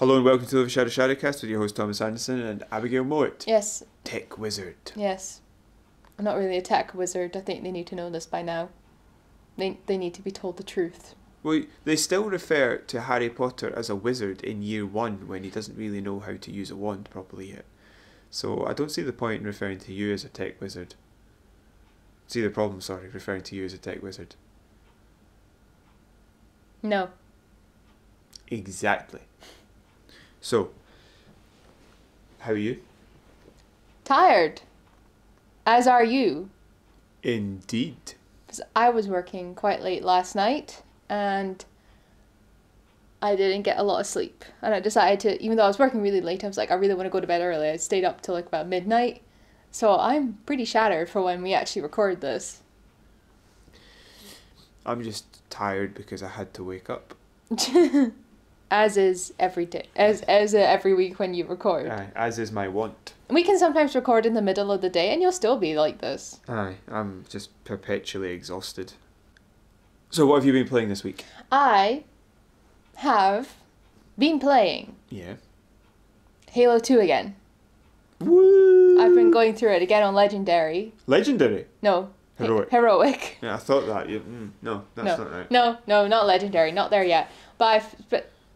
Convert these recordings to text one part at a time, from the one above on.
Hello and welcome to the OverShadow ShadowCast with your host Thomas Anderson and Abigail Mowat. Yes. Tech wizard. Yes. I'm not really a tech wizard. I think they need to know this by now. They need to be told the truth. Well, they still refer to Harry Potter as a wizard in year 1 when he doesn't really know how to use a wand properly yet. So I don't see the point in referring to you as a tech wizard. See the problem, sorry, referring to you as a tech wizard. No. Exactly. So, how are you? Tired. As are you. Indeed. Because I was working quite late last night and I didn't get a lot of sleep. And I decided to, even though I was working really late, I was like, I really want to go to bed early. I stayed up till like about midnight. So I'm pretty shattered for when we actually record this. I'm just tired because I had to wake up. As is every day. As every week when you record. Aye, as is my want. We can sometimes record in the middle of the day and you'll still be like this. Aye, I'm just perpetually exhausted. So what have you been playing this week? I have been playing Yeah. Halo 2 again. Woo! I've been going through it again on Legendary. Legendary? No. Heroic. Heroic. Yeah, I thought that. No, that's not right. No, not Legendary. Not there yet. But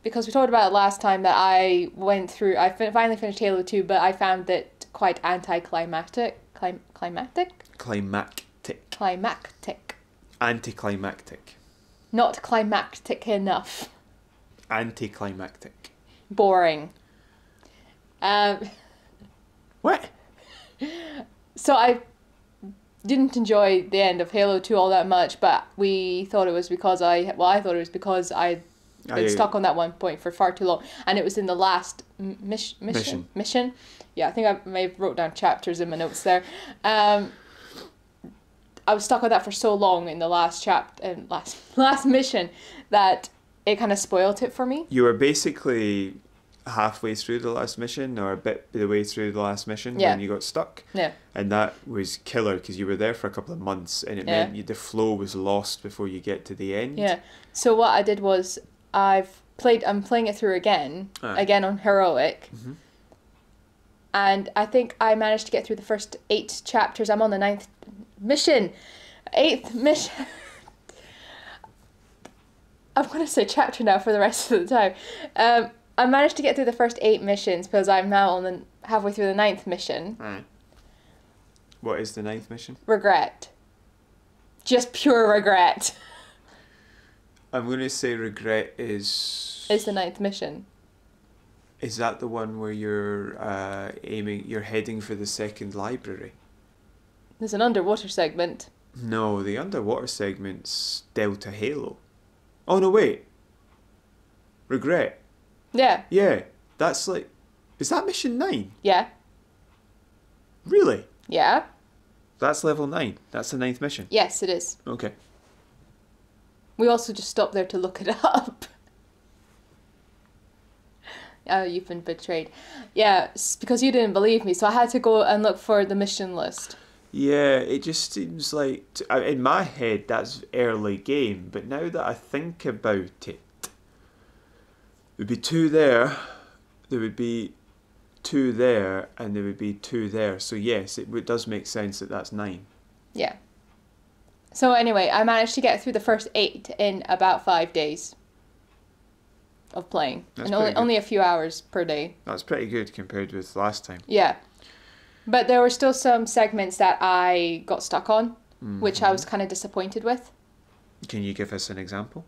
because we talked about it last time that I went through, finally finished Halo 2, but I found that quite anticlimactic. Climactic? Climactic. Anticlimactic. Not climactic enough. Anticlimactic. Boring. What? So I didn't enjoy the end of Halo 2 all that much, but I thought it was because I'd been stuck on that one point for far too long, and it was in the last mission. Yeah, I think I may have wrote down chapters in my notes there. I was stuck on that for so long in the last last mission that it kind of spoiled it for me. You were basically halfway through the last mission or a bit of the way through the last mission when you got stuck. Yeah. And that was killer because you were there for a couple of months and it meant the flow was lost before you get to the end. Yeah. So what I did was I'm playing it through again on Heroic. Mm-hmm. And I think I managed to get through the first 8 chapters. I'm on the 9th mission. 8th mission. I'm going to say chapter now for the rest of the time. I managed to get through the first 8 missions because I'm now on halfway through the 9th mission. Right. What is the 9th mission? Regret. Just pure regret. I'm going to say regret is... Is the 9th mission. Is that the one where you're you're heading for the second library? There's an underwater segment. No, the underwater segment's Delta Halo. Oh no, wait. Regret. Yeah. Yeah, that's like... Is that mission 9? Yeah. Really? Yeah. That's level 9. That's the 9th mission. Yes, it is. Okay. We also just stopped there to look it up. Oh, you've been betrayed. Yeah, because you didn't believe me, so I had to go and look for the mission list. Yeah, it just seems like... in my head, that's early game, but now that I think about it, there would be 2 there, there would be 2 there, and there would be 2 there. So yes, it does make sense that that's 9. Yeah. So anyway, I managed to get through the first 8 in about 5 days of playing. That's and only a few hours per day. That's pretty good compared with last time. Yeah. But there were still some segments that I got stuck on, which I was kind of disappointed with. Can you give us an example?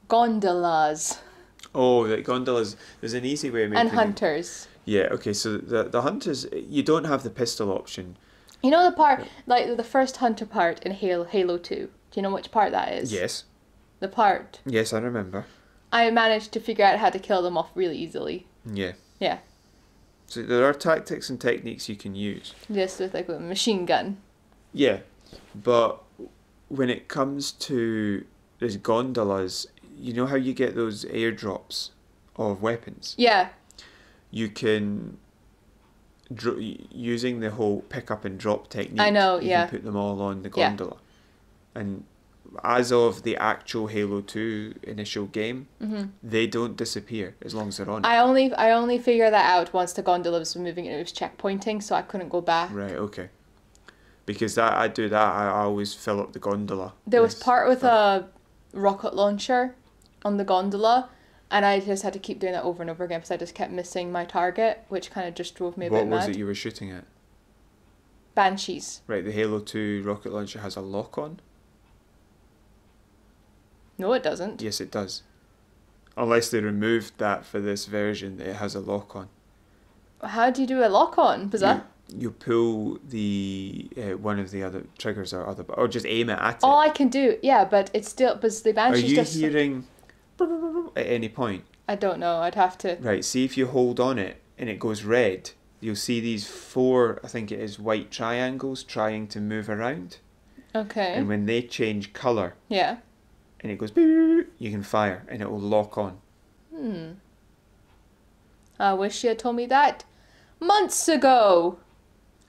Gondolas. Oh, the gondolas. There's an easy way of making And hunters. Yeah, okay, so the hunters, you don't have the pistol option. You know the part, like the first hunter part in Halo 2? Do you know which part that is? Yes. The part. Yes, I remember. I managed to figure out how to kill them off really easily. Yeah. Yeah. So there are tactics and techniques you can use. Just with like a machine gun. Yeah, but when it comes to those gondolas, you know how you get those airdrops of weapons? Yeah. You can, using the whole pick up and drop technique, I know, you yeah. can put them all on the gondola. And as of the actual Halo 2 initial game, they don't disappear as long as they're on it. I only figured that out once the gondola was moving and it was checkpointing, so I couldn't go back. Right, okay. Because I do that, I always fill up the gondola. There was part with a rocket launcher on the gondola, and I just had to keep doing that over and over again because I just kept missing my target, which kind of just drove me a bit mad. What was it you were shooting at? Banshees. Right, the Halo 2 rocket launcher has a lock-on? No, it doesn't. Yes, it does. Unless they removed that for this version, it has a lock-on. How do you do a lock-on? You pull the one of the other triggers or just aim it at it. All I can do, yeah, but it's still, but the Banshee's Are you hearing at any point? I don't know, I'd have to. Right, see if you hold on it and it goes red, you'll see these 4, I think it is, white triangles trying to move around. Okay. And when they change colour, yeah, and it goes beep, you can fire and it will lock on. I wish you had told me that months ago.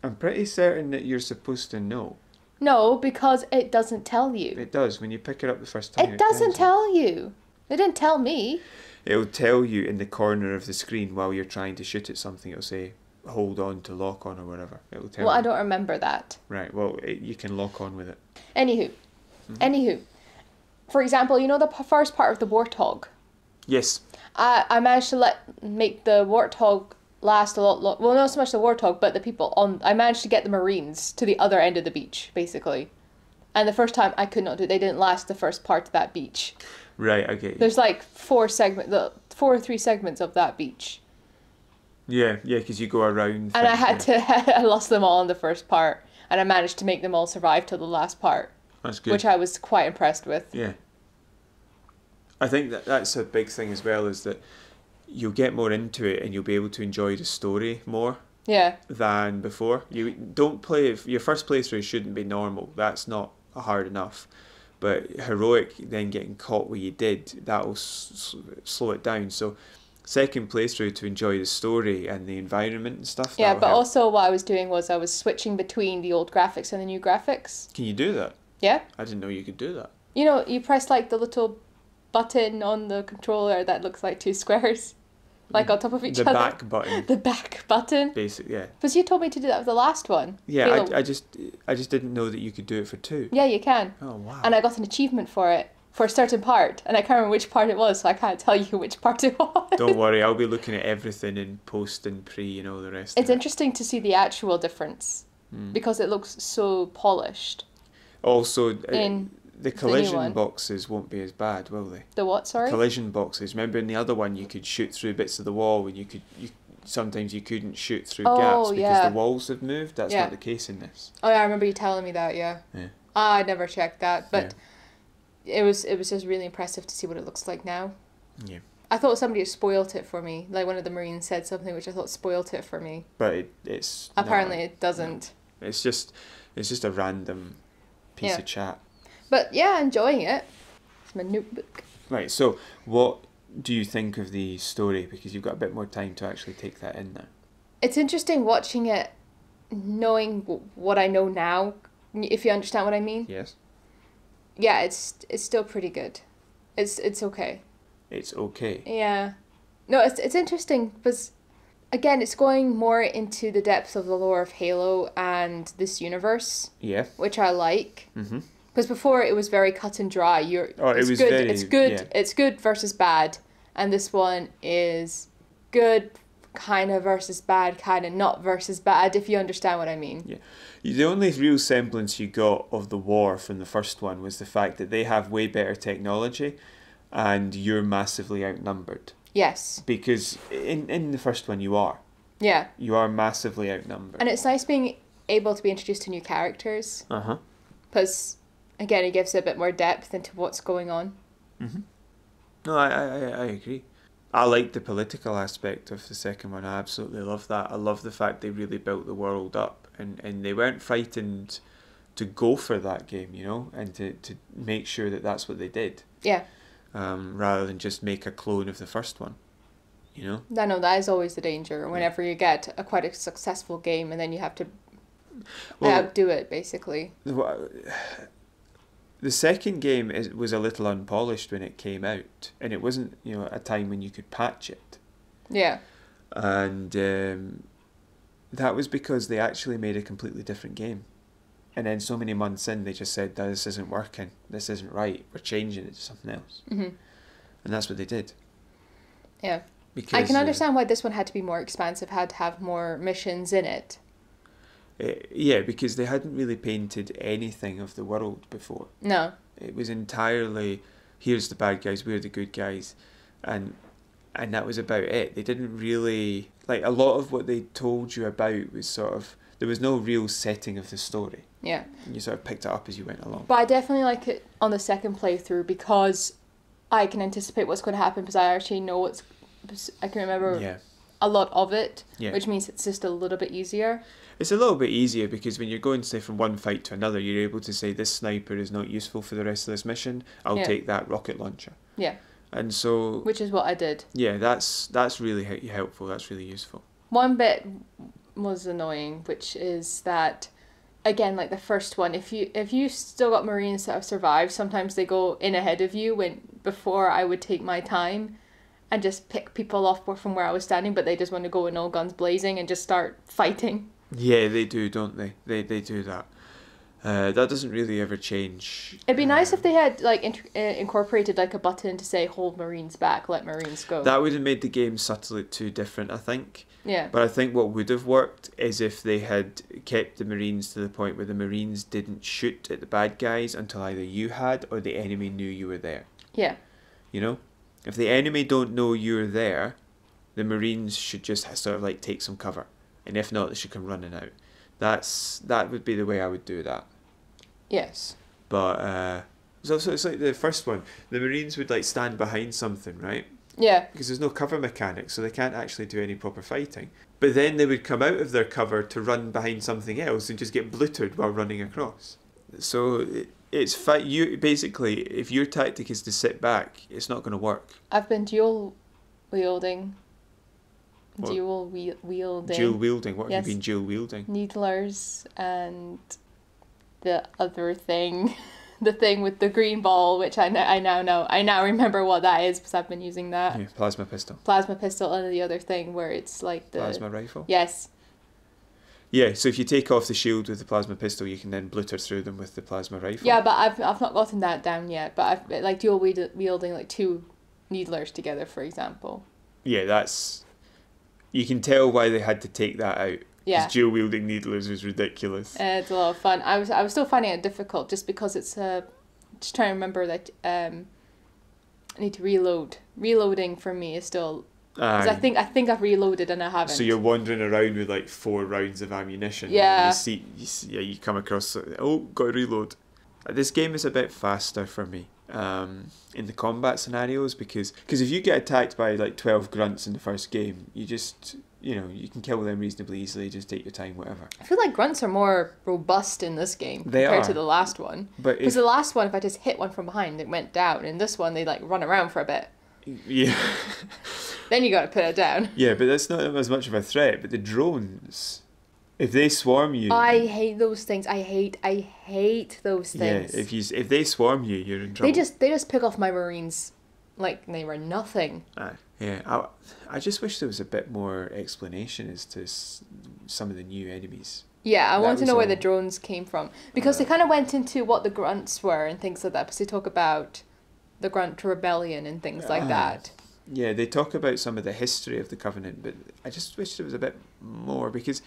I'm pretty certain that you're supposed to know. No, because it doesn't tell you. It does. When you pick it up the first time, It doesn't tell you. It didn't tell me. It'll tell you in the corner of the screen while you're trying to shoot at something. It'll say, hold on to lock on or whatever. It'll tell you. Well, I don't remember that. Right, well, you can lock on with it. Anywho. For example, you know the first part of the warthog? Yes. I managed to make the warthog last a lot. Well, not so much the warthog, but the people on. I managed to get the Marines to the other end of the beach, basically. And the first time I could not do it. They didn't last the first part of that beach. Right, okay. There's like 4 or 3 segments of that beach. Yeah, because you go around. And I had to, I lost them all in the first part. And I managed to make them all survive till the last part. That's good. Which I was quite impressed with. Yeah. I think that's a big thing as well, is that you'll get more into it and you'll be able to enjoy the story more. Yeah. Than before. You don't play, your first playthrough shouldn't be normal. That's not hard enough. But heroic, then getting caught where you did, that'll slow it down. So second playthrough to enjoy the story and the environment and stuff. Yeah, but also what I was doing was I was switching between the old graphics and the new graphics. Can you do that? Yeah. I didn't know you could do that. You know, you press like the little button on the controller that looks like 2 squares, like on top of each other. The back button. The back button. Basically, yeah. Because you told me to do that with the last one. Yeah, I just didn't know that you could do it for 2. Yeah, you can. Oh wow. And I got an achievement for it. For a certain part, and I can't remember which part it was, so I can't tell you which part it was. Don't worry, I'll be looking at everything in post and pre and all the rest. It's interesting to see the actual difference because it looks so polished. Also, in the collision boxes won't be as bad, will they? The what? Sorry. Collision boxes. Remember in the other one, you could shoot through bits of the wall, and sometimes you couldn't shoot through gaps because the walls have moved. That's not the case in this. Oh yeah, I remember you telling me that. Yeah. I never checked that, but. Yeah. It was just really impressive to see what it looks like now. Yeah. I thought somebody had spoilt it for me. Like one of the Marines said something which I thought spoilt it for me. But it's apparently it doesn't. No. It's just a random piece of chat. But yeah, enjoying it. It's my notebook. Right. So what do you think of the story? Because you've got a bit more time to actually take that in now. It's interesting watching it, knowing what I know now. If you understand what I mean. Yes. Yeah, it's still pretty good. It's okay. It's okay. Yeah. No, it's interesting because, again, it's going more into the depths of the lore of Halo and this universe. Yeah. Which I like. Mm-hmm. Because before it was very cut and dry. It's good versus bad, and this one is good kind of versus bad, kind of not versus bad, if you understand what I mean. Yeah. The only real semblance you got of the war from the first one was the fact that they have way better technology and you're massively outnumbered. Yes. Because in the first one you are. Yeah. You are massively outnumbered. And it's nice being able to be introduced to new characters. Uh-huh. Because, again, it gives it a bit more depth into what's going on. Mm-hmm. No, I agree. I like the political aspect of the second one. I absolutely love that. I love the fact they really built the world up and they weren't frightened to go for that game, you know, and to make sure that that's what they did. Yeah. Rather than just make a clone of the first one, you know? I know, that is always the danger whenever you get quite a successful game and then you have to outdo it, basically. The The second game was a little unpolished when it came out, and it wasn't, a time when you could patch it. Yeah. And that was because they actually made a completely different game. And then so many months in, they just said, this isn't working, this isn't right, we're changing it to something else. Mm-hmm. And that's what they did. Yeah. Because, I can understand why this one had to be more expansive, had to have more missions in it. Yeah, because they hadn't really painted anything of the world before. No. It was entirely, here's the bad guys, we're the good guys. And that was about it. They didn't really, a lot of what they told you about was sort of, there was no real setting of the story. Yeah. And you sort of picked it up as you went along. But I definitely like it on the second playthrough because I can anticipate what's going to happen because I actually know I can remember a lot of it, which means it's just a little bit easier. It's a little bit easier because when you're going, say, from one fight to another, you're able to say, this sniper is not useful for the rest of this mission, I'll take that rocket launcher. Yeah. And so... Which is what I did. Yeah, that's really helpful, that's really useful. One bit was annoying, which is that, again, like the first one, if you still got Marines that have survived, sometimes they go in ahead of you before I would take my time and just pick people off from where I was standing, but they just want to go in all guns blazing and just start fighting. Yeah, they do, don't they? They do that. That doesn't really ever change. It'd be nice if they had incorporated a button to say hold Marines back, let Marines go. That would have made the game subtly too different, I think. Yeah. But I think what would have worked is if they had kept the Marines to the point where the Marines didn't shoot at the bad guys until either you had or the enemy knew you were there. Yeah. If the enemy don't know you're there, the Marines should just sort of take some cover. And if not, they should come running out. That would be the way I would do that. Yes. But so it's like the first one. The Marines would stand behind something, right? Yeah. Because there's no cover mechanics, so they can't actually do any proper fighting. But then they would come out of their cover to run behind something else and just get bluttered while running across. So it's you basically, if your tactic is to sit back, it's not going to work. I've been dual wielding. What? Dual wielding. Dual wielding? What have you been dual wielding? Needlers and the other thing, the thing with the green ball, which I now know. I now remember what that is because I've been using that. Yeah, plasma pistol. Plasma pistol, and the other thing where it's like the plasma rifle. Yes. Yeah, so if you take off the shield with the plasma pistol, you can then blitter through them with the plasma rifle. Yeah, but I've not gotten that down yet. But I've dual wielding two needlers together, for example. Yeah, you can tell why they had to take that out. Yeah. Because dual wielding needlers was ridiculous. It's a lot of fun. I was still finding it difficult just because it's just trying to remember that I need to reload. Reloading for me is still. Because I think I've reloaded and I haven't. So you're wandering around with 4 rounds of ammunition. Yeah. And you come across, got to reload. This game is a bit faster for me in the combat scenarios because if you get attacked by 12 grunts in the first game, you just, you can kill them reasonably easily, just take your time, whatever. I feel like grunts are more robust in this game compared to the last one. Because the last one, if I just hit one from behind, it went down. In this one, they run around for a bit. Yeah. Then you got to put it down. Yeah, but that's not as much of a threat. But the drones, if they swarm you, I hate those things. I hate those things. Yeah, if they swarm you, you're in trouble. They just pick off my Marines like they were nothing. Yeah, I just wish there was a bit more explanation as to some of the new enemies. Yeah, I want to know where the drones came from because they kind of went into what the grunts were and things like that. Because they talk about the Grunt Rebellion and things like that. Yeah, they talk about some of the history of the Covenant, but I just wish there was a bit more because,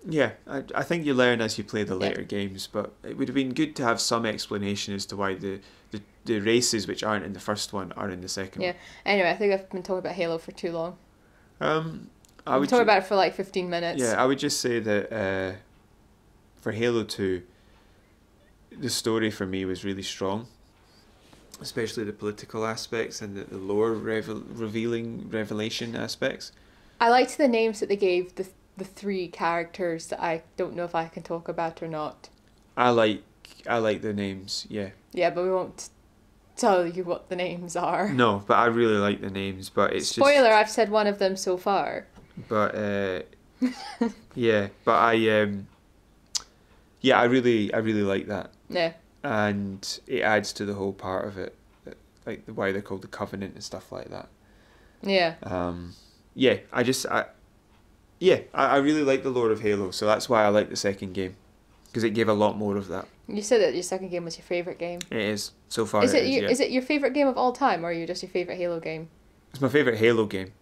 yeah, I think you learn as you play the later games, but it would have been good to have some explanation as to why the races which aren't in the first one are in the second one. Yeah, anyway, I think I've been talking about Halo for too long. I would talk about it for 15 minutes. Yeah, I would just say that for Halo 2, the story for me was really strong. Especially the political aspects and the lore revelation aspects. I liked the names that they gave the 3 characters that I don't know if I can talk about or not. I like the names, yeah. Yeah, but we won't tell you what the names are. No, but I really like the names, but it's Spoiler, I've said one of them so far. But yeah, but I really like that. Yeah. and it adds to the whole part of it, like why they're called the Covenant and stuff like that. Yeah. Yeah, I really like the lore of Halo, so that's why I like the second game, because it gave a lot more of that. You said that your second game was your favourite game. It is, so far. Is it your favourite game of all time, or are you just your favourite Halo game? It's my favourite Halo game.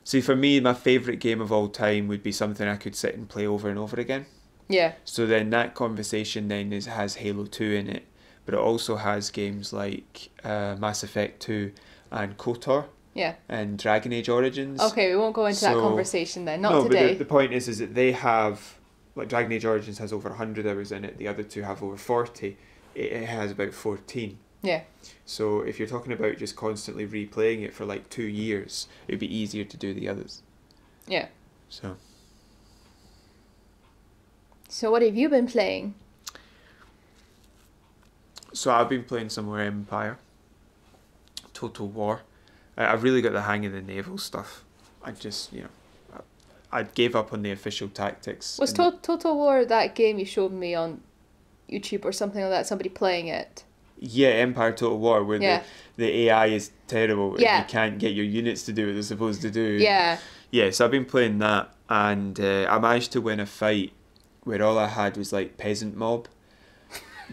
See, for me, my favourite game of all time would be something I could sit and play over and over again. Yeah. So then that conversation then has Halo 2 in it, but it also has games like Mass Effect 2 and KOTOR. Yeah. And Dragon Age Origins. Okay, we won't go into that conversation then. Not today. But the point is that they have, like, Dragon Age Origins has over 100 hours in it. The other two have over 40. It has about 14. Yeah. So if you're talking about just constantly replaying it for like 2 years, it'd be easier to do the others. Yeah. So what have you been playing? So I've been playing some more Empire, Total War. I've really got the hang of the naval stuff. I just, I gave up on the official tactics. Was Total War that game you showed me on YouTube or something like that? Somebody playing it? Yeah, Empire Total War, where the AI is terrible. Yeah. And you can't get your units to do what they're supposed to do. Yeah. Yeah, so I've been playing that, and I managed to win a fight where all I had was like peasant mob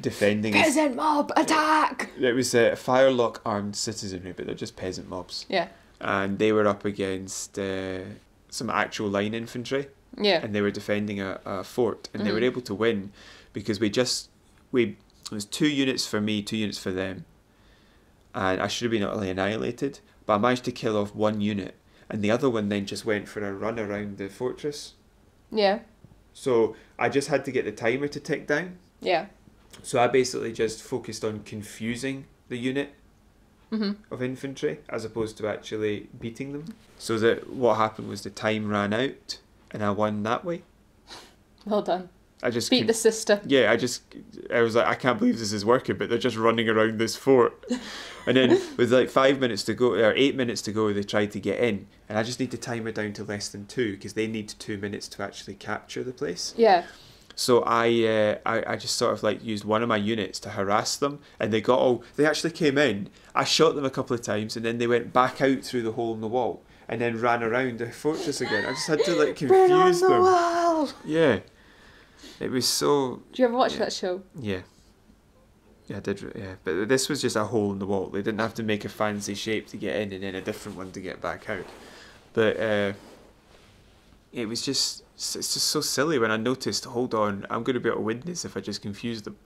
defending. Peasant mob attack! It was a firelock armed citizenry, but they're just peasant mobs. Yeah. And they were up against some actual line infantry. Yeah. And they were defending a fort, and they were able to win because it was 2 units for me, 2 units for them, and I should have been utterly annihilated, but I managed to kill off 1 unit, and the other one then just went for a run around the fortress. Yeah. So I just had to get the timer to tick down. Yeah. So I basically just focused on confusing the unit of infantry as opposed to actually beating them. So that what happened was the time ran out and I won that way. Well done. I just beat the system. Yeah, I was like, I can't believe this is working, but they're just running around this fort. And then with like 5 minutes to go, or 8 minutes to go, they tried to get in, and I just need to time it down to less than 2 because they need 2 minutes to actually capture the place. Yeah. So I just sort of like used one of my units to harass them, and they actually came in. I shot them a couple of times, and then they went back out through the hole in the wall, and then ran around the fortress again. I just had to like confuse them. Wall. Yeah. It was so... Do you ever watch that show? Yeah. Yeah, I did. Yeah, but this was just a hole in the wall. They didn't have to make a fancy shape to get in and then a different one to get back out. But it was just... It's just so silly when I noticed, hold on, I'm going to be able to win this if I just confuse them.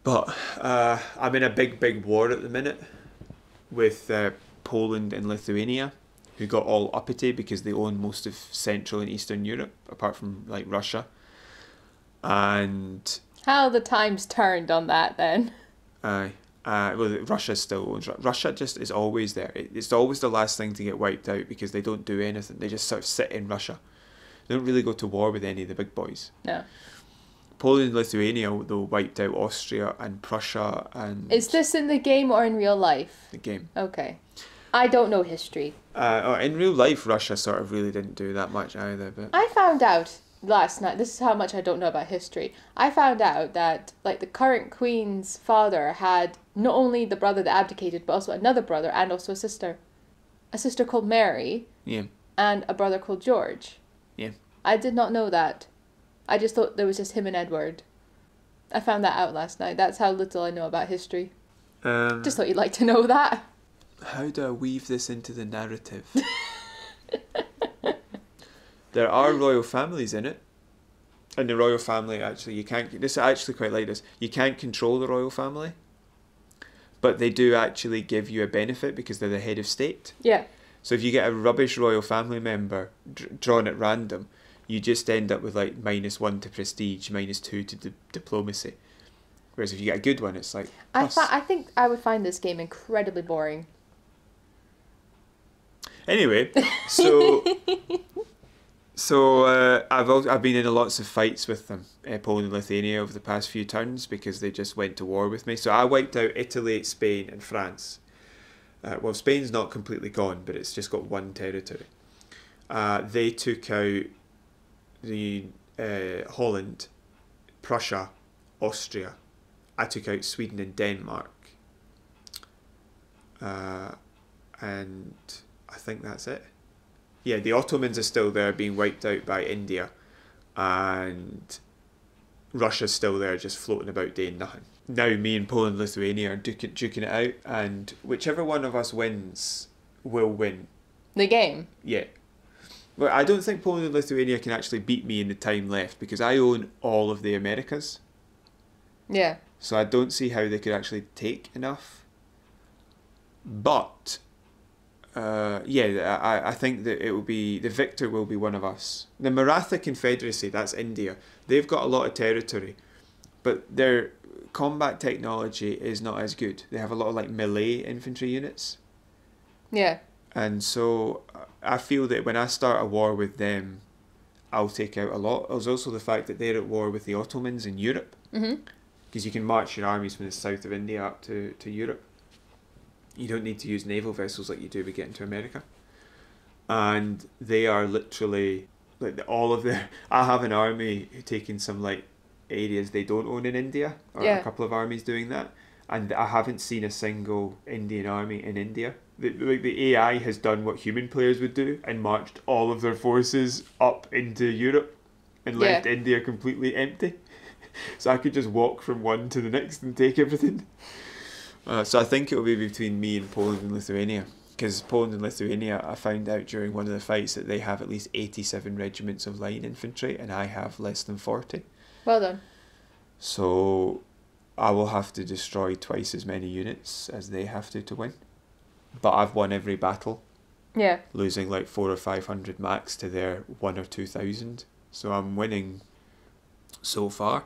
But I'm in a big war at the minute with Poland and Lithuania, who got all uppity because they own most of Central and Eastern Europe, apart from like Russia. And how the times turned on that then? well, Russia still owns. Russia just is always there. It's always the last thing to get wiped out because they don't do anything. They just sort of sit in Russia. They don't really go to war with any of the big boys. No. Poland and Lithuania, though, wiped out Austria and Prussia and... Is this in the game or in real life? The game. Okay. I don't know history. In real life, Russia sort of really didn't do that much either. But I found out last night, this is how much I don't know about history. I found out that like the current queen's father had not only the brother that abdicated, but also another brother and also a sister. A sister called Mary. Yeah. And a brother called George. Yeah. I did not know that. I just thought there was just him and Edward. I found that out last night. That's how little I know about history. Just thought you'd like to know that. How do I weave this into the narrative? There are royal families in it. And the royal family, actually, you can't... This I actually quite like this. You can't control the royal family. But they do actually give you a benefit because they're the head of state. Yeah. So if you get a rubbish royal family member drawn at random, you just end up with like -1 to prestige, -2 to diplomacy. Whereas if you get a good one, it's like... I think I would find this game incredibly boring. Anyway, I've been in lots of fights with them, Poland and Lithuania, over the past few turns because they just went to war with me. So I wiped out Italy, Spain, and France. Well, Spain's not completely gone, but it's just got 1 territory. They took out the Holland, Prussia, Austria. I took out Sweden and Denmark. And I think that's it. Yeah, the Ottomans are still there, being wiped out by India. And Russia's still there, just floating about doing nothing. Now me and Poland and Lithuania are duking it out, and whichever one of us wins will win. The game? Yeah. Well, I don't think Poland and Lithuania can actually beat me in the time left, because I own all of the Americas. Yeah. So I don't see how they could actually take enough. But, I think that it will be, the victor will be one of us. The Maratha Confederacy, that's India, they've got a lot of territory, but their combat technology is not as good. They have a lot of like melee infantry units. Yeah. And so I feel that when I start a war with them, I'll take out a lot. There's also the fact that they're at war with the Ottomans in Europe. Because you can march your armies from the south of India up to Europe. You don't need to use naval vessels like you do to get into America. And they are literally, like all of their... I have an army taking some like areas they don't own in India, or a couple of armies doing that. And I haven't seen a single Indian army in India. The AI has done what human players would do and marched all of their forces up into Europe and left India completely empty. So I could just walk from one to the next and take everything. So I think it will be between me and Poland and Lithuania. Because Poland and Lithuania, I found out during one of the fights that they have at least 87 regiments of line infantry and I have less than 40. Well done. So I will have to destroy twice as many units as they have to win. But I've won every battle. Yeah. Losing like 400 or 500 max to their 1,000 or 2,000. So I'm winning so far,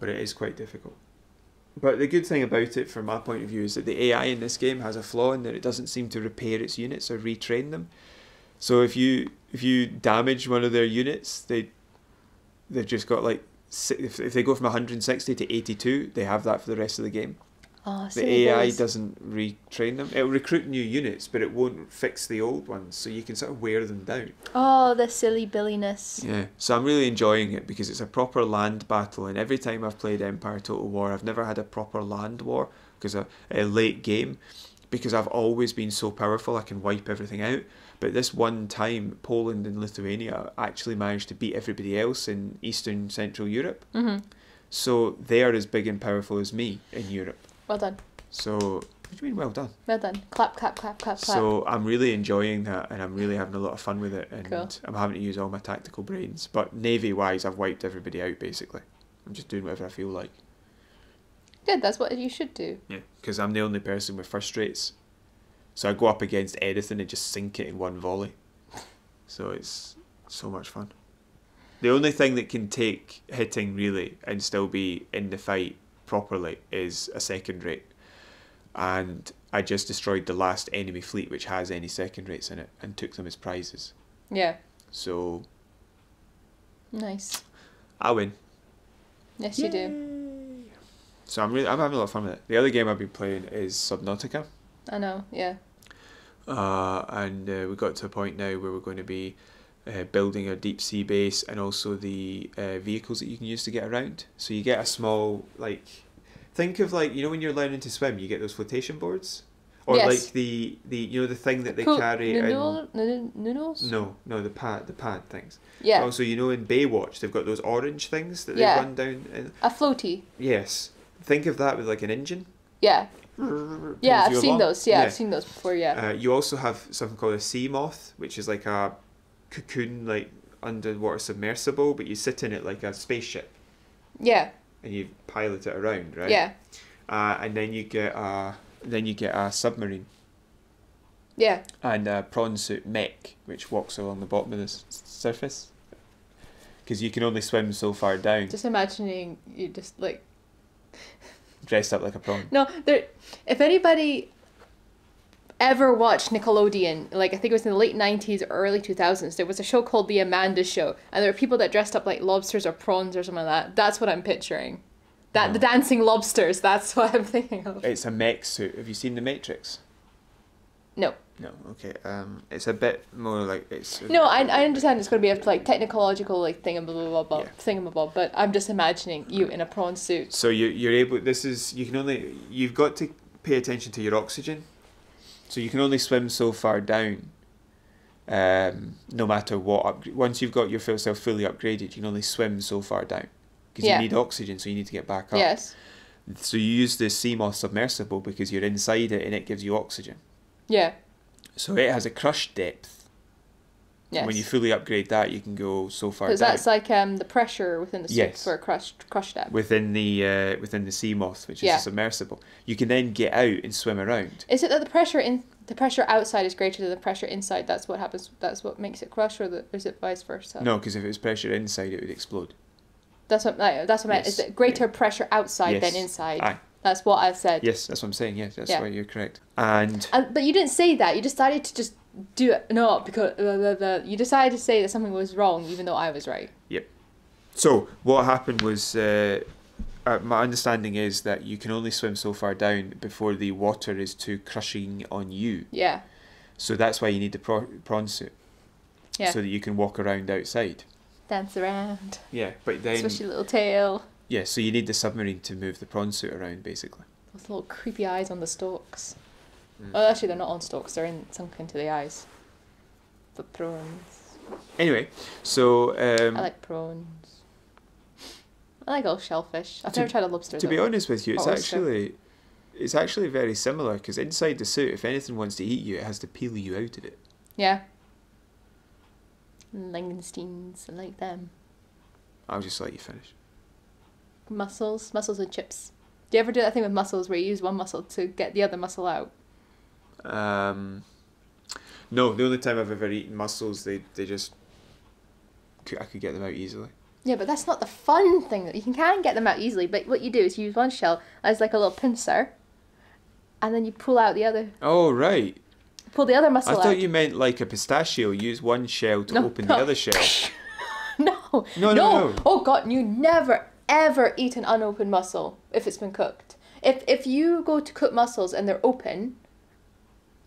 but it is quite difficult. But the good thing about it, from my point of view, is that the AI in this game has a flaw in that it doesn't seem to repair its units or retrain them. So if you damage one of their units, they've just got like, if they go from 160 to 82, they have that for the rest of the game. Oh, the AI doesn't retrain them. It'll recruit new units, but it won't fix the old ones, so you can sort of wear them down. Oh, the silly billiness. Yeah, so I'm really enjoying it because it's a proper land battle, and every time I've played Empire Total War, I've never had a proper land war, because a late game, because I've always been so powerful I can wipe everything out. But this one time, Poland and Lithuania actually managed to beat everybody else in Eastern Central Europe. So they are as big and powerful as me in Europe. Well done. So, what do you mean well done? Well done. Clap, clap, clap, clap, clap. So I'm really enjoying that, and I'm really having a lot of fun with it, and cool. I'm having to use all my tactical brains. But navy-wise, I've wiped everybody out, basically. I'm just doing whatever I feel like. Good, that's what you should do. Yeah, because I'm the only person with first rates. So I go up against anything and just sink it in one volley. So it's so much fun. The only thing that can take hitting, really, and still be in the fight properly is a second rate. And I just destroyed the last enemy fleet which has any second rates in it and took them as prizes. Yeah. So nice. I win. Yes, you do. So I'm having a lot of fun with it. The other game I've been playing is Subnautica. I know, yeah. And we got to a point now where we're going to be building a deep sea base, and also the vehicles that you can use to get around. So you get a small, like, think of like, you know when you're learning to swim, you get those flotation boards? Or yes. Like the you know the thing that they carry noodles? No, the pad things. Yeah. Also, you know in Baywatch they've got those orange things that they run down. A floaty. Yes. Think of that with like an engine. Yeah. Yeah, I've seen those. Yeah, yeah, I've seen those before. Yeah. You also have something called a sea moth, which is like a cocoon, like underwater submersible, but you sit in it like a spaceship. Yeah. And you pilot it around, right? Yeah. And then you get a submarine. Yeah. And a prawn suit mech, which walks along the bottom of the surface. Because you can only swim so far down. Just imagining you just like dressed up like a prawn. No, if anybody ever watched Nickelodeon, like I think it was in the late 90s or early 2000s, there was a show called The Amanda Show, and there were people that dressed up like lobsters or prawns or something like that. That's what I'm picturing. The dancing lobsters, that's what I'm thinking of. It's a mech suit. Have you seen The Matrix? No. No, okay. It's a bit more like it's. No, I understand it's going to be a like technological like thingamabob, but I'm just imagining you in a prawn suit. So you're able. You've got to pay attention to your oxygen. So you can only swim so far down. No matter what. Once you've got yourself fully upgraded, you can only swim so far down because you need oxygen, so you need to get back up. Yes. So you use the Seamoth submersible because you're inside it and it gives you oxygen. Yeah. So it has a crush depth. Yes. When you fully upgrade that, you can go so far down. Because that's like the pressure within the suit for a crush depth. Within the Seamoth, which is a submersible, you can then get out and swim around. Is it that the pressure outside is greater than the pressure inside? That's what happens. That's what makes it crush, or is it vice versa? No, because if it was pressure inside, it would explode. That's what I meant. Is it greater pressure outside than inside? Aye. That's what I've said. Yes, that's what I'm saying. Yes, that's why you're correct. But you didn't say that. You decided to just do it. No, because you decided to say that something was wrong, even though I was right. Yep. So what happened was, my understanding is that you can only swim so far down before the water is too crushing on you. Yeah. So that's why you need the prawn suit. Yeah. So that you can walk around outside. Dance around. Yeah, but then. Swish your little tail. Yeah, so you need the submarine to move the prawn suit around, basically. Those little creepy eyes on the stalks. Oh, actually, they're not on stalks. They're sunk into the eyes. The prawns. Anyway, so... I like prawns. I like all shellfish. I've never tried a lobster, To be honest with you, it's actually very similar, because inside the suit, if anything wants to eat you, it has to peel you out of it. Yeah. Langensteins, I like them. I'll just let you finish. Mussels and chips. Do you ever do that thing with mussels where you use one mussel to get the other mussel out? No, the only time I've ever eaten mussels, I could get them out easily. Yeah, but that's not the fun thing. That you can get them out easily, but what you do is you use one shell as like a little pincer, and then you pull out the other. Oh, right. Pull the other mussel out. I thought you meant like a pistachio. Use one shell to open the other shell. No. No. Oh God, you never ever eat an unopened mussel if it's been cooked. If you go to cook mussels and they're open,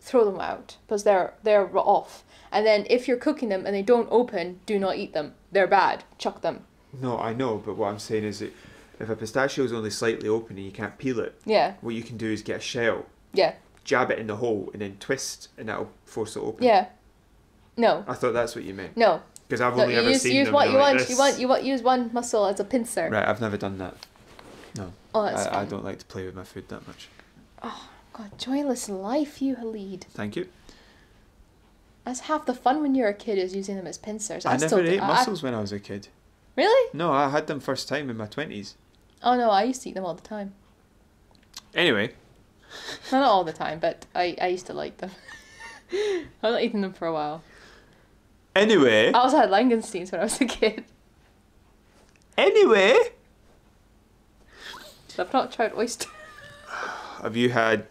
throw them out because they're off. And then if you're cooking them and they don't open, do not eat them. They're bad. Chuck them. No, I know, but what I'm saying is that if a pistachio is only slightly open and you can't peel it, what you can do is get a shell, jab it in the hole, and then twist, and that'll force it open. Yeah. No. I thought that's what you meant. No. Because I've only ever seen them like this. Use one mussel as a pincer. Right, I've never done that. No. Oh, that's fine. I don't like to play with my food that much. Oh God, joyless life you lead. Thank you. That's half the fun when you're a kid, is using them as pincers. I never ate mussels when I was a kid. Really? No, I had them first time in my 20s. Oh no, I used to eat them all the time. Anyway. Well, not all the time, but I used to like them. I've not eaten them for a while. Anyway. I also had langoustines when I was a kid. Anyway. I've not tried oyster. Have you had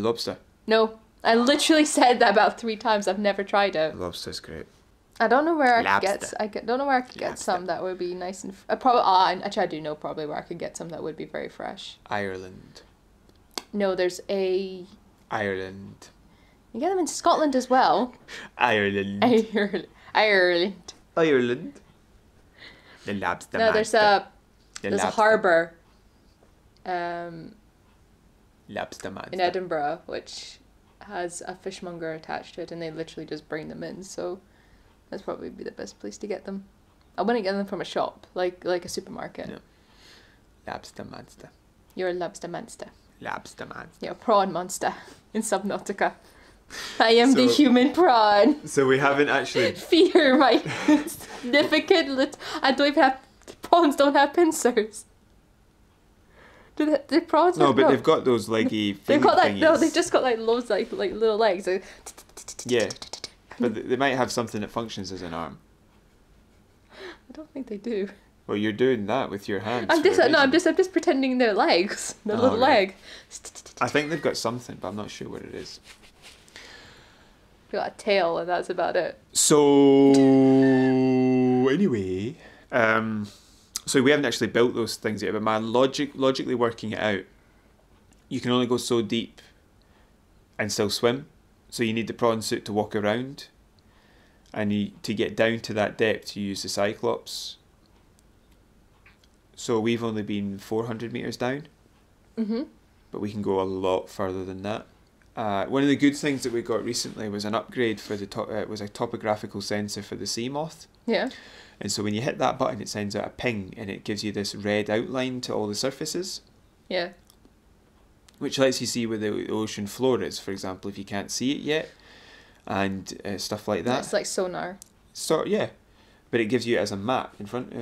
lobster? No. I literally said that about 3 times. I've never tried it. Lobster's great. I don't know where I could get some that would be nice and actually I do know probably where I could get some that would be very fresh. Ireland. No, there's Ireland. You get them in Scotland as well. Ireland. Ireland. The lobster. No, there's a harbour. Lobster man. In Edinburgh, which has a fishmonger attached to it, and they literally just bring them in. So that's probably be the best place to get them. I wouldn't get them from a shop, like a supermarket. No. Lobster monster. You're a lobster monster. Lobster monster. You're a prawn monster in Subnautica. I am the human prawn. So we haven't actually... Fear my significant... I don't even have... Prawns don't have pincers. Do the prawns No, but they've got those leggy they've got like... thingies. No, they've just got like loads like little legs. Yeah. But they might have something that functions as an arm. I don't think they do. Well, you're doing that with your hands. I'm just pretending they're legs. They're little leg. I think they've got something, but I'm not sure what it is. They've got a tail, and that's about it. So anyway, so we haven't actually built those things yet, but man, logically working it out, you can only go so deep and still swim. So you need the prawn suit to walk around. And to get down to that depth, you use the Cyclops. So we've only been 400 metres down. Mm-hmm. But we can go a lot further than that. One of the good things that we got recently was an upgrade for was a topographical sensor for the sea moth. Yeah. And so when you hit that button, it sends out a ping, and it gives you this red outline to all the surfaces. Yeah. Which lets you see where the ocean floor is, for example, if you can't see it yet, and stuff like that. It's like sonar. Yeah, but it gives you it as a map in front.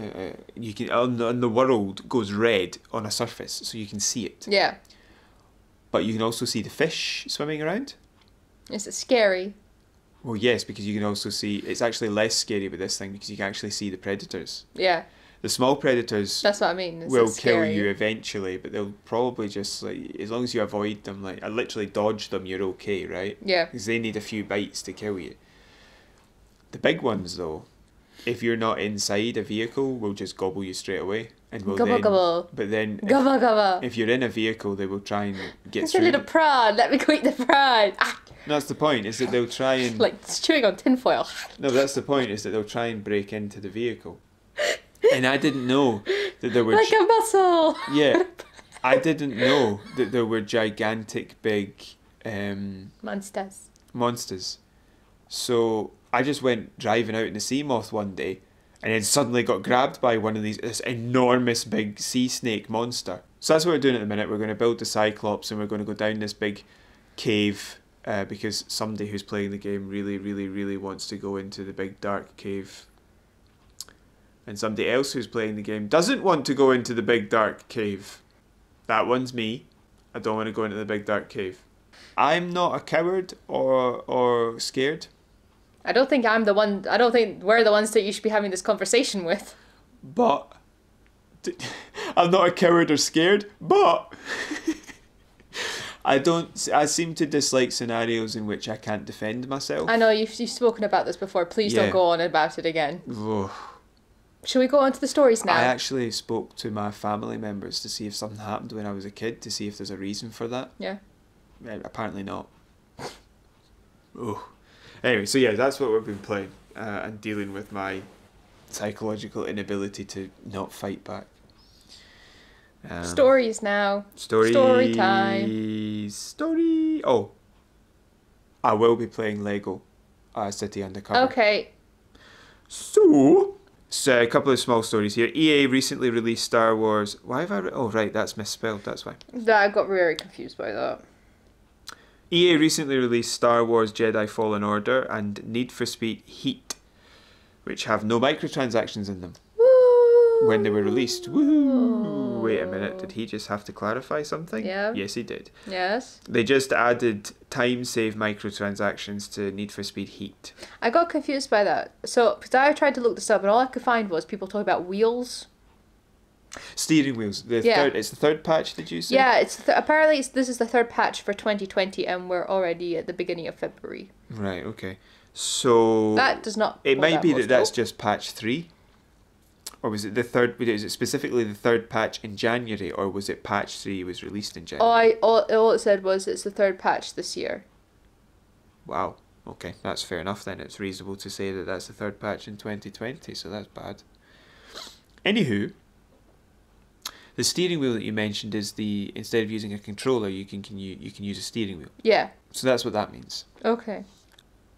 You can on the world goes red on a surface, so you can see it. Yeah. But you can also see the fish swimming around. Is it scary? Well, yes, because you can also see... It's actually less scary with this thing because you can actually see the predators. Yeah. The small predators... That's what I mean. Will kill you eventually, but they'll probably just, like... As long as you avoid them, like... I literally dodge them, you're okay, right? Yeah. Because they need a few bites to kill you. The big ones, though, if you're not inside a vehicle, will just gobble you straight away. And will gobble, then... gobble. But then... Gobble, gobble. If you're in a vehicle, they will try and get It's through... a little prawn. Let me go eat the prawn. Ah. No, that's the point, is that they'll try and... Like chewing on tinfoil. No, that's the point, is that they'll try and break into the vehicle. And I didn't know that there were... Like a mussel. Yeah. I didn't know that there were gigantic big... monsters. So I just went driving out in the sea moth one day and then suddenly got grabbed by this enormous big sea snake monster. So that's what we're doing at the minute. We're going to build the Cyclops and we're going to go down this big cave because somebody who's playing the game really, really, really wants to go into the big dark cave. And somebody else who's playing the game doesn't want to go into the big dark cave. That one's me. I don't want to go into the big dark cave. I'm not a coward or scared. I don't think I'm the one. I don't think we're the ones that you should be having this conversation with. But I'm not a coward or scared. But I seem to dislike scenarios in which I can't defend myself. I know you've spoken about this before. Please don't go on about it again. Ugh. Shall we go on to the stories now? I actually spoke to my family members to see if something happened when I was a kid, to see if there's a reason for that. Yeah. Apparently not. Oh. Anyway, so yeah, that's what we've been playing and dealing with my psychological inability to not fight back. Stories now. Story time. Oh. I will be playing Lego City Undercover. Okay. So a couple of small stories here. EA recently released Star Wars... Why have I... Oh, right, that's misspelled, that's why. I got very confused by that. EA recently released Star Wars Jedi Fallen Order and Need for Speed Heat, which have no microtransactions in them. Woo! When they were released. Woohoo! Wait a minute, did he just have to clarify something? Yeah. Yes, he did. Yes. They just added time save microtransactions to Need for Speed Heat. I got confused by that. So, because I tried to look this up and all I could find was people talking about wheels. Steering wheels. It's the third patch, did you say? Yeah, apparently this is the third patch for 2020 and we're already at the beginning of February. Right, okay. So... That does not... It might be that's just patch 3. Or was it the third... Is it specifically the third patch in January, or was it patch 3 was released in January? All it said was it's the third patch this year. Wow. Okay, that's fair enough then. It's reasonable to say that that's the third patch in 2020, so that's bad. Anywho, the steering wheel that you mentioned is instead of using a controller, you can use a steering wheel. Yeah. So that's what that means. Okay.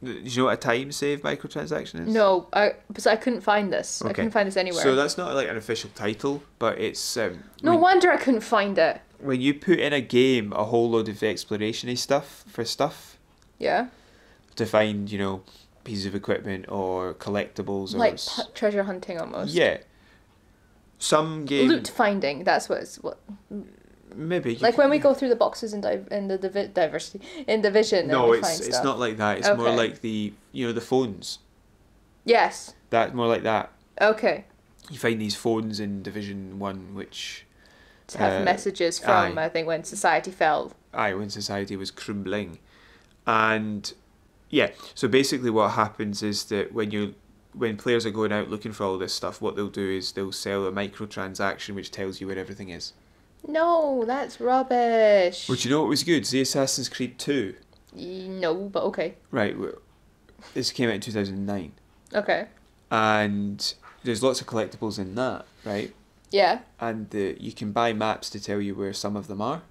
Do you know what a time save microtransaction is? No, because I couldn't find this. Okay. I couldn't find this anywhere. So that's not like an official title, but it's... no wonder I couldn't find it. When you put in a game a whole load of exploration-y stuff for stuff... Yeah. To find, pieces of equipment or collectibles or... Like treasure hunting almost. Yeah. Some games... Loot finding, that's what... Maybe. Like when we go through the boxes in Division. No, it's not like that. It's more like the phones. Yes. That's more like that. Okay. You find these phones in Division 1 which... have messages from, I think, when society fell. When society was crumbling. And, yeah, so basically what happens is that when players are going out looking for all this stuff, what they'll do is they'll sell a microtransaction which tells you where everything is. No, that's rubbish. Well, do you know what was good? The Assassin's Creed 2. No, but okay. Right. This came out in 2009. Okay. And there's lots of collectibles in that, right? Yeah. And you can buy maps to tell you where some of them are.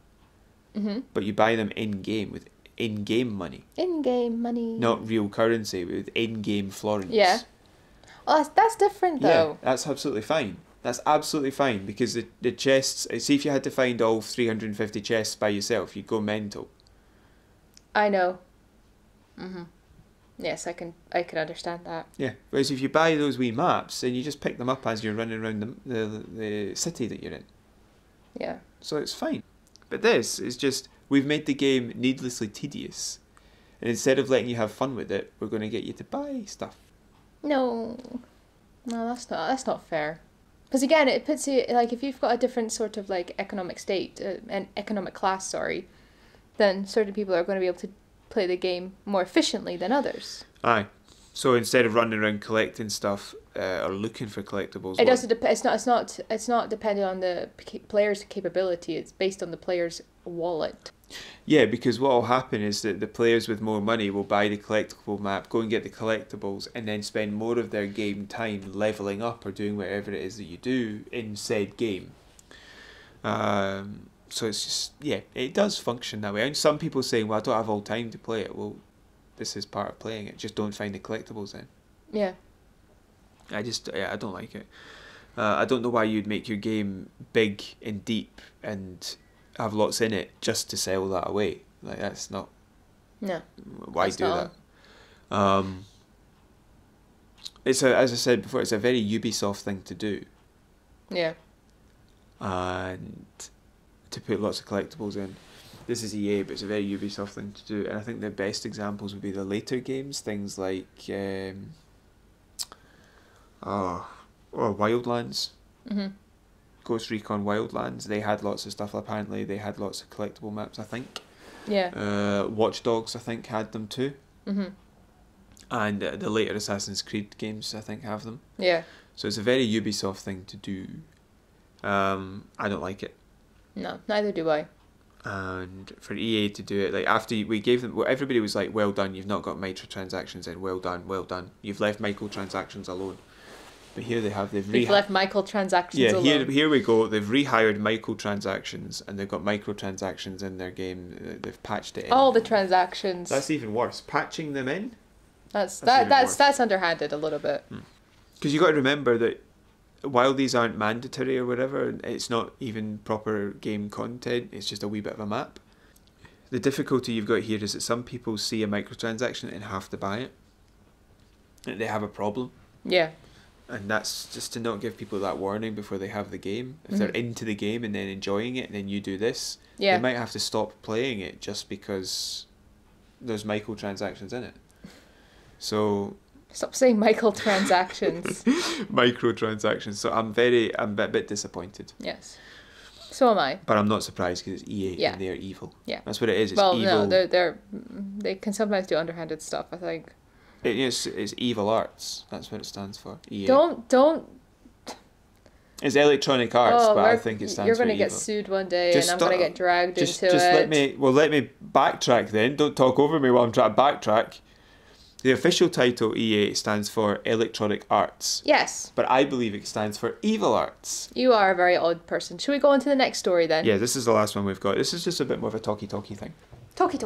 Mm-hmm. But you buy them in-game with in-game money. In-game money. Not real currency, but with in-game florins. Yeah. Oh, that's different, though. Yeah, that's absolutely fine. That's absolutely fine, because the chests... See, if you had to find all 350 chests by yourself, you'd go mental. I know. Mm-hmm. Yes, I can understand that. Yeah, whereas if you buy those wee maps, then you just pick them up as you're running around the city that you're in. Yeah. So it's fine. But this is just... We've made the game needlessly tedious. And instead of letting you have fun with it, we're going to get you to buy stuff. No, that's not fair. Because again, it puts you, like, if you've got a different sort of, like, economic state, an economic class, sorry, then certain people are going to be able to play the game more efficiently than others. Aye. So instead of running around collecting stuff or looking for collectibles, it doesn't. It's not dependent on the player's capability. It's based on the player's wallet. Yeah, because what will happen is that the players with more money will buy the collectible map, go and get the collectibles, and then spend more of their game time leveling up or doing whatever it is that you do in said game. So it's just, yeah, it does function that way. And some people saying, well, I don't have all time to play it. Well, this is part of playing it. Just don't find the collectibles then. Yeah. I don't like it. I don't know why you'd make your game big and deep and have lots in it just to sell that away. Like, that's not... No. Why that's do not that? As I said before, it's a very Ubisoft thing to do. Yeah. And to put lots of collectibles in. This is EA, but it's a very Ubisoft thing to do. And I think the best examples would be the later games, things like Wildlands. Mm-hmm. Ghost Recon Wildlands. They had lots of stuff. Apparently, they had lots of collectible maps, I think. Yeah. Watch Dogs, I think, had them too. Mm-hmm. And the later Assassin's Creed games, I think, have them. Yeah. So it's a very Ubisoft thing to do. I don't like it. No, neither do I. And for EA to do it, like, after we gave them, well, everybody was like, well done, you've not got microtransactions in, well done, you've left microtransactions alone. But here they have, they've left microtransactions alone. Yeah, here we go, they've rehired microtransactions, and they've got microtransactions in their game, they've patched it in. All the transactions. That's even worse, patching them in? That's underhanded a little bit. Because you got to remember that while these aren't mandatory or whatever, it's not even proper game content, it's just a wee bit of a map. The difficulty you've got here is that some people see a microtransaction and have to buy it. And they have a problem. Yeah. And that's just to not give people that warning before they have the game. If they're into the game and then enjoying it and then you do this, they might have to stop playing it just because there's microtransactions in it. So... Stop saying microtransactions. Microtransactions. So I'm a bit disappointed. Yes. So am I. But I'm not surprised because it's EA and they're evil. Yeah. That's what it is. It's well, evil. no, they can sometimes do underhanded stuff, I think. It's evil arts. That's what it stands for. EA. Don't. It's Electronic Arts, but I think it stands for You're going evil. to get sued one day, and I'm going to get dragged into it. Let me backtrack then. Don't talk over me while I'm trying to backtrack. The official title, EA, stands for Electronic Arts. Yes. But I believe it stands for Evil Arts. You are a very odd person. Should we go on to the next story then? Yeah, this is the last one we've got. This is just a bit more of a talky thing. Talky.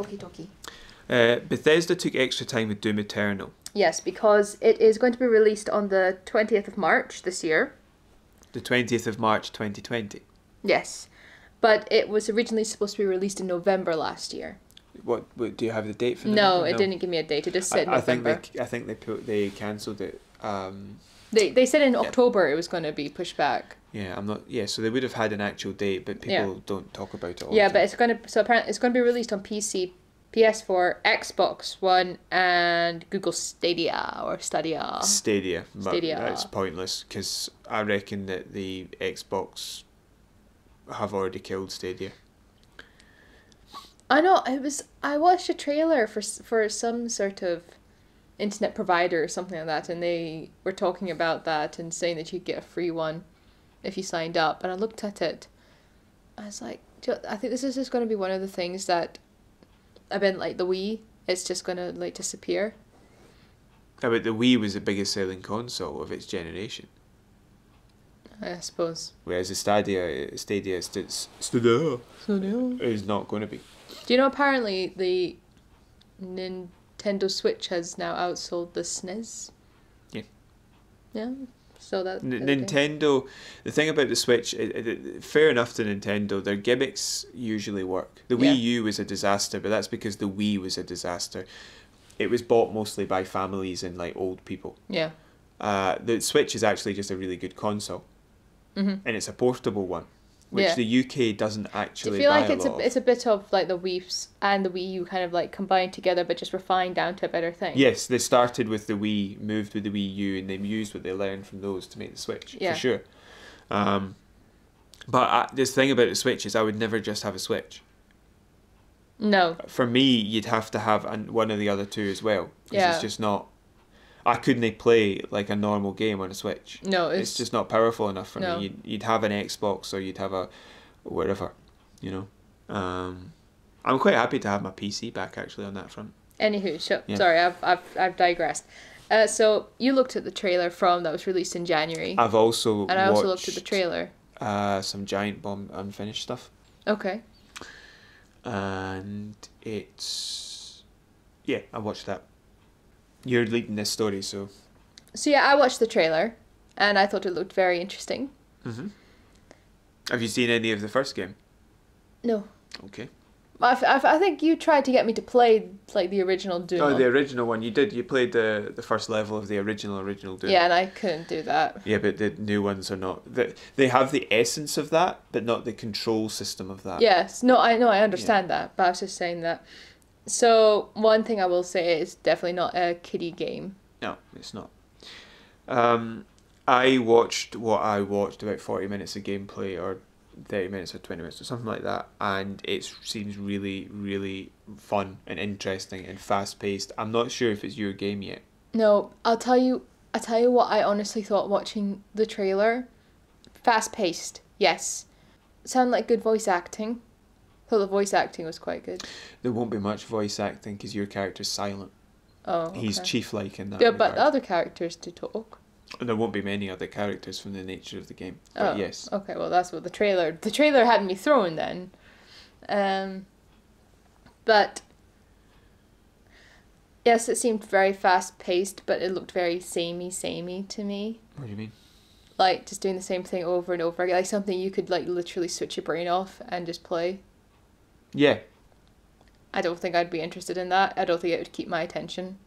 Bethesda took extra time with Doom Eternal. Yes, because it is going to be released on the 20th of March this year. The 20th of March 2020. Yes. But it was originally supposed to be released in November last year. What do you have the date for? No, it didn't give me a date. It just said November. I think they cancelled it. They said in October it was going to be pushed back. Yeah, I'm not. Yeah, so they would have had an actual date, but people don't talk about it all the time. But apparently it's going to be released on PC, PS4, Xbox One, and Google Stadia or Stadia. Stadia. That's pointless because I reckon that the Xbox have already killed Stadia. I know, I watched a trailer for some sort of internet provider or something like that, and they were talking about that and saying that you'd get a free one if you signed up, and I looked at it, I was like, I think this is just going to be one of the things that a bit like the Wii. It's just gonna like disappear. Yeah, but the Wii was the biggest selling console of its generation. I suppose. Whereas the Stadia is not going to be. Do you know apparently the Nintendo Switch has now outsold the SNES? Yeah. Yeah. So that Nintendo, the thing about the Switch, fair enough to Nintendo, their gimmicks usually work. The Wii U was a disaster, but that's because the Wii was a disaster. It was bought mostly by families and like old people. Yeah. The Switch is actually just a really good console, and it's a portable one, which the UK doesn't actually. I feel buy like it's a bit of like the Wii and the Wii U kind of like combined together, but just refined down to a better thing. Yes, they started with the Wii, moved with the Wii U, and they used what they learned from those to make the Switch, for sure. But this thing about the Switch is I would never just have a Switch. No. For me, you'd have to have one of the other two as well. It's just not. I couldn't play like a normal game on a Switch. No, it's just not powerful enough for me. You'd have an Xbox or you'd have a whatever, you know. I'm quite happy to have my PC back actually on that front. Anywho, sorry, I've digressed. So you looked at the trailer that was released in January. I also looked at the trailer. Some Giant Bomb unfinished stuff. Okay. And it's I watched that. You're leading this story, so yeah, I watched the trailer and I thought it looked very interesting. Have you seen any of the first game? No. Okay. I think you tried to get me to play like the original Doom. Oh, the original one. You did. You played the first level of the original Doom. Yeah, and I couldn't do that. Yeah, but the new ones are not. They have the essence of that, but not the control system of that. Yes. No, I know. I understand that, but I was just saying that. So one thing I will say is definitely not a kiddie game. No, it's not. I watched about 40 minutes of gameplay or 30 minutes or 20 minutes or something like that, and it seems really, really fun and interesting and fast paced. I'm not sure if it's your game yet. No, I'll tell you what I honestly thought watching the trailer. Fast paced, yes. Sounded like good voice acting. Thought the voice acting was quite good. There won't be much voice acting because your character's silent. Oh, okay. He's chief-like in that Yeah, regard. but the other characters do talk. And there won't be many other characters from the nature of the game. But yes. Okay, well that's what the trailer had me thrown then. But yes, it seemed very fast paced, but it looked very samey to me. What do you mean? Like just doing the same thing over and over again, like something you could like literally switch your brain off and just play. Yeah. I don't think I'd be interested in that. I don't think it would keep my attention.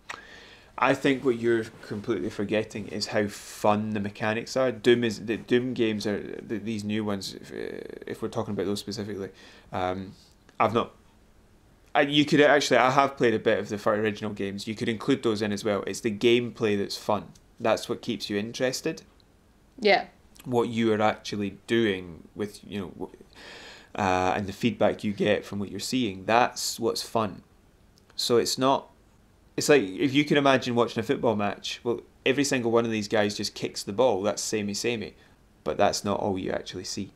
I think what you're completely forgetting is how fun the mechanics are. Doom games are these new ones. If we're talking about those specifically, I've not. You could actually. I have played a bit of the original games. You could include those in as well. It's the gameplay that's fun. That's what keeps you interested. Yeah. What you are actually doing with and the feedback you get from what you're seeing. That's what's fun. So it's not. It's like if you can imagine watching a football match. Well, every single one of these guys just kicks the ball. That's samey, but that's not all you actually see,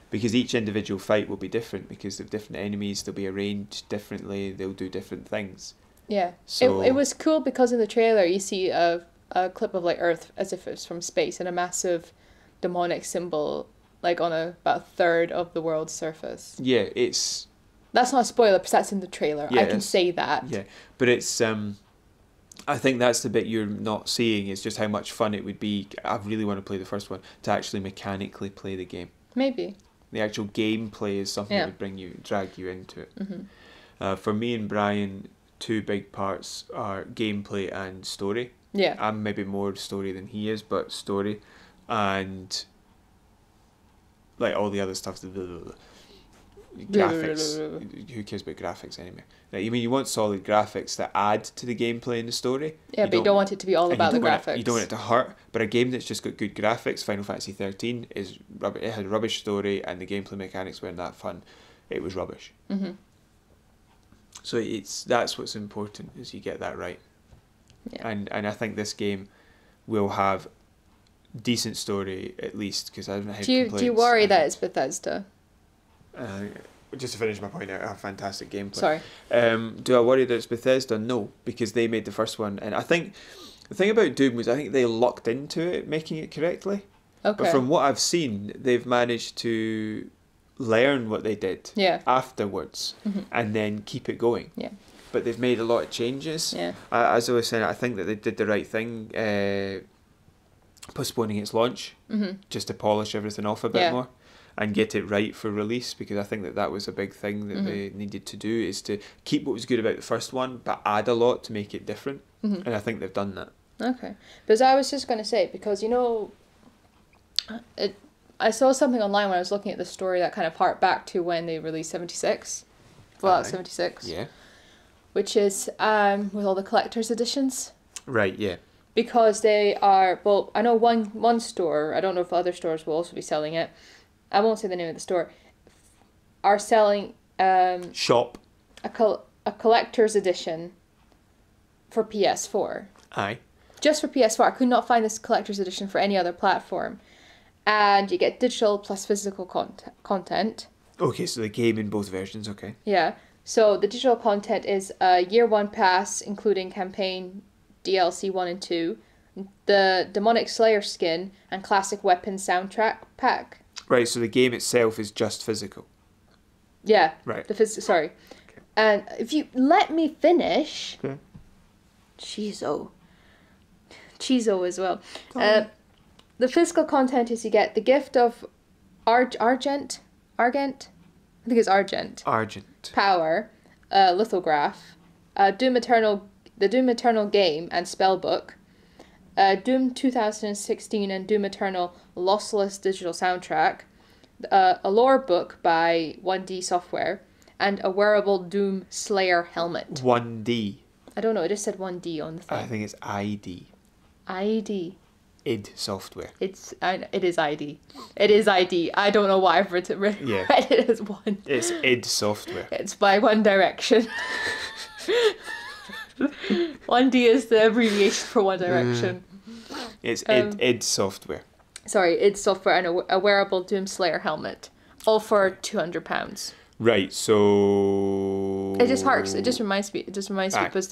because each individual fight will be different because of different enemies. They'll be arranged differently. They'll do different things. Yeah. So it was cool because in the trailer you see a clip of like Earth as if it's from space and a massive demonic symbol like on about a third of the world's surface. Yeah, That's not a spoiler because that's in the trailer. Yeah, I can say that. Yeah, but it's I think that's the bit you're not seeing is just how much fun it would be. I really want to play the first one to actually mechanically play the game. Maybe. The actual gameplay is something that would drag you into it. Mm-hmm. For me and Brian, two big parts are gameplay and story. Yeah. I'm maybe more story than he is, but story and like all the other stuff. Graphics. Who cares about graphics anyway? Like, I mean, you want solid graphics that add to the gameplay and the story. Yeah, but you don't want it to be all about the graphics. You don't want it to hurt. But a game that's just got good graphics, Final Fantasy 13, is rubbish. It had a rubbish story, and the gameplay mechanics weren't that fun. It was rubbish. Mm-hmm. So that's what's important, is you get that right. Yeah. And I think this game will have decent story at least, because I don't know how. Do you worry that it's Bethesda? just to finish my point out, have fantastic gameplay. Sorry. Do I worry that it's Bethesda? No, because they made the first one, and I think the thing about Doom was I think they lucked into it, making it correctly. Okay. But from what I've seen, they've managed to learn what they did afterwards and then keep it going. Yeah. But they've made a lot of changes. Yeah. As I was saying, I think that they did the right thing, postponing its launch just to polish everything off a bit more and get it right for release, because I think that that was a big thing that they needed to do, is to keep what was good about the first one but add a lot to make it different. And I think they've done that. Okay. Because I was just going to say, because, I saw something online when I was looking at the story that kind of harked back to when they released 76. Fallout 76. Yeah. Which is with all the collector's editions. Right, yeah. Because they are, well, I know one store, I don't know if other stores will also be selling it, I won't say the name of the store, are selling Shop. a collector's edition for PS4. Aye. Just for PS4. I could not find this collector's edition for any other platform. And you get digital plus physical content. Okay, so the game in both versions, okay. Yeah. So the digital content is a year 1 pass, including campaign, DLC 1 and 2, the Demonic Slayer skin, and classic weapons soundtrack pack. Right, so the game itself is just physical. Yeah. Right. Sorry. Okay. And if you let me finish... Okay. Cheezo as well. The physical content is you get the gift of Argent? I think it's Argent. Power, lithograph, the Doom Eternal game and spellbook, Doom 2016 and Doom Eternal lossless digital soundtrack, a lore book by 1D Software, and a wearable Doom Slayer helmet. 1D. I don't know, it just said 1D on the thing. I think it's ID. ID. id Software. It is ID. It is ID. I don't know why I've read it as one. It's id Software. It's by One Direction. 1D is the abbreviation for One Direction. It's id Software. Sorry, id Software and a wearable Doom Slayer helmet. All for £200. Right, so it just reminds me because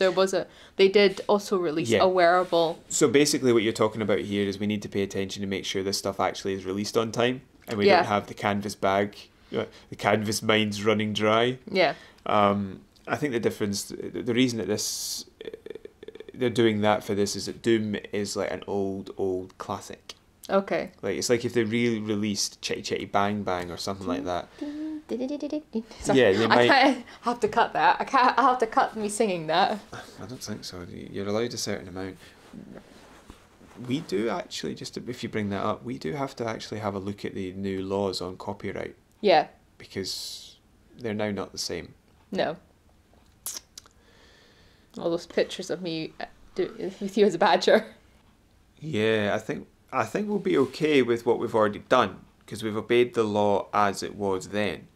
they did also release a wearable. So basically what you're talking about here is we need to pay attention to make sure this stuff actually is released on time, and we don't have the canvas bag, the canvas mines running dry. Yeah. I think the reason that they're doing that for this is that Doom is like an old classic. Okay. Like it's like if they really released Chitty Chitty Bang Bang or something like that. Sorry, yeah, they might... I have to cut that. I'll have to cut me singing that. I don't think so. You're allowed a certain amount. We do actually, if you bring that up, we do have to actually have a look at the new laws on copyright. Yeah. Because they're now not the same. No. All those pictures of me with you as a badger. Yeah, I think we'll be okay with what we've already done, because we've obeyed the law as it was then.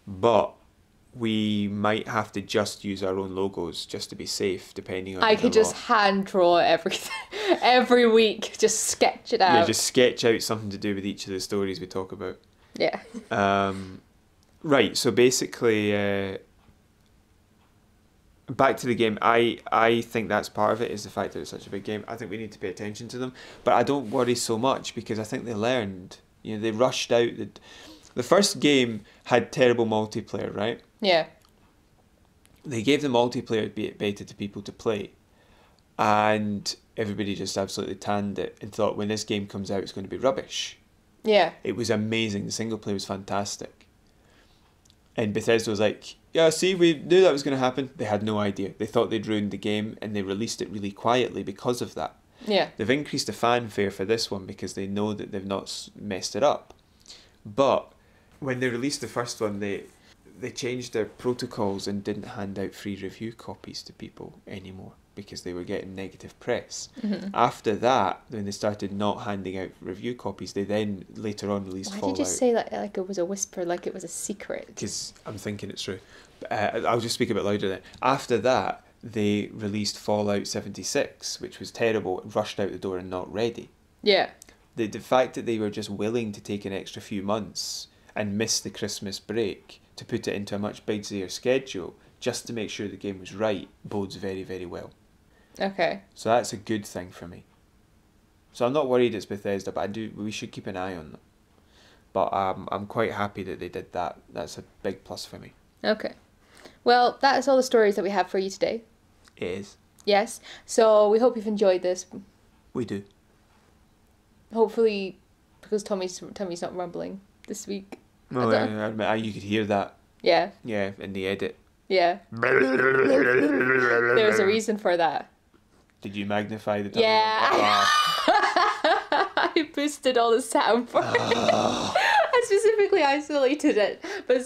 But we might have to just use our own logos just to be safe, depending on I could just hand draw everything every week, just sketch it out. Yeah, just sketch out something to do with each of the stories we talk about. Yeah. Right, so basically, back to the game, I think that's part of it, is the fact that it's such a big game. I think we need to pay attention to them. But I don't worry so much, because I think they learned. They rushed out. The first game had terrible multiplayer, right? Yeah. They gave the multiplayer beta to people to play, and everybody just absolutely tanned it and thought when this game comes out it's going to be rubbish. Yeah. It was amazing. The single player was fantastic. And Bethesda was like, yeah, see, we knew that was going to happen. They had no idea. They thought they'd ruined the game, and they released it really quietly because of that. Yeah. They've increased the fanfare for this one because they know that they've not messed it up. But when they released the first one, they changed their protocols and didn't hand out free review copies to people anymore because they were getting negative press. Mm-hmm. After that, when they started not handing out review copies, they then later on released Fallout. Why did you say that like it was a whisper, like it was a secret? Because I'm thinking it's true. I'll just speak a bit louder then. After that, they released Fallout 76, which was terrible, rushed out the door and not ready. Yeah. The fact that they were just willing to take an extra few months and miss the Christmas break to put it into a much busier schedule just to make sure the game was right bodes very, very well. Okay. So that's a good thing for me. So I'm not worried it's Bethesda, but we should keep an eye on them. But I'm quite happy that they did that. That's a big plus for me. Okay. Well, that's all the stories that we have for you today. It is. Yes. So we hope you've enjoyed this. We do. Hopefully, because Tommy's not rumbling this week. Oh, you could hear that. Yeah. Yeah, in the edit. Yeah. There's a reason for that. Did you magnify the? Yeah. I boosted all the sound for it. I specifically isolated it, but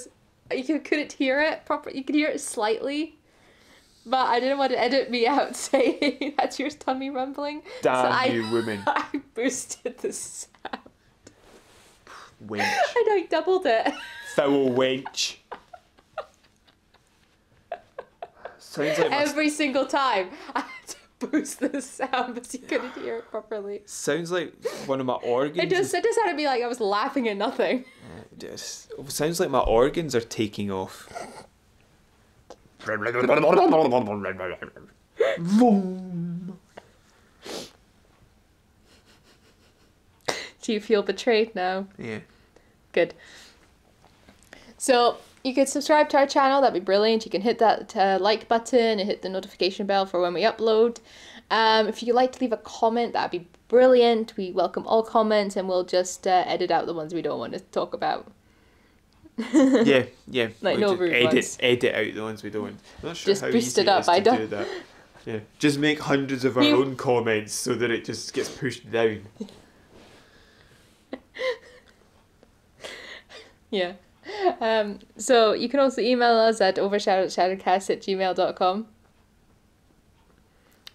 you couldn't hear it properly. You could hear it slightly, but I didn't want to edit me out saying that's your tummy rumbling. Damn you, women! I boosted the sound. Wench. And I doubled it. Foul wench. Sounds like every single time. I had to boost the sound, but you couldn't hear it properly. Sounds like one of my organs. It just sounded to me like I was laughing at nothing. Sounds like my organs are taking off. Do you feel betrayed now? Yeah. Good. So you could subscribe to our channel. That'd be brilliant. You can hit that like button and hit the notification bell for when we upload. If you'd like to leave a comment, that'd be brilliant. We welcome all comments, and we'll just edit out the ones we don't want to talk about. Yeah. Like no rude ones. Edit out the ones we don't. I'm not sure just how boost easy it up. is to do that. Yeah. Just make hundreds of our own comments so that it just gets pushed down. Yeah. So you can also email us at overshadow@shadowcast@gmail.com.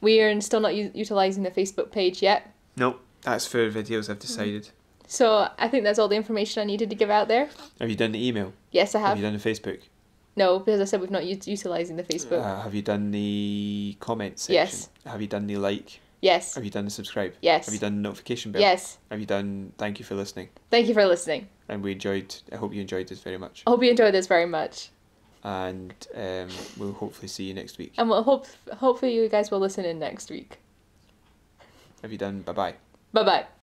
We are still not utilising the Facebook page yet. Nope, that's for videos I've decided. So I think that's all the information I needed to give out there. Have you done the email? Yes, I have. Have you done the Facebook? No, because I said we've not utilising the Facebook. Have you done the comment section? Yes. Have you done the like? Yes. Have you done the subscribe? Yes. Have you done the notification bell? Yes. Have you done thank you for listening? Thank you for listening. And I hope you enjoyed this very much. I hope you enjoyed this very much. And we'll hopefully see you next week. And we'll hopefully you guys will listen in next week. Have you done bye-bye? Bye-bye.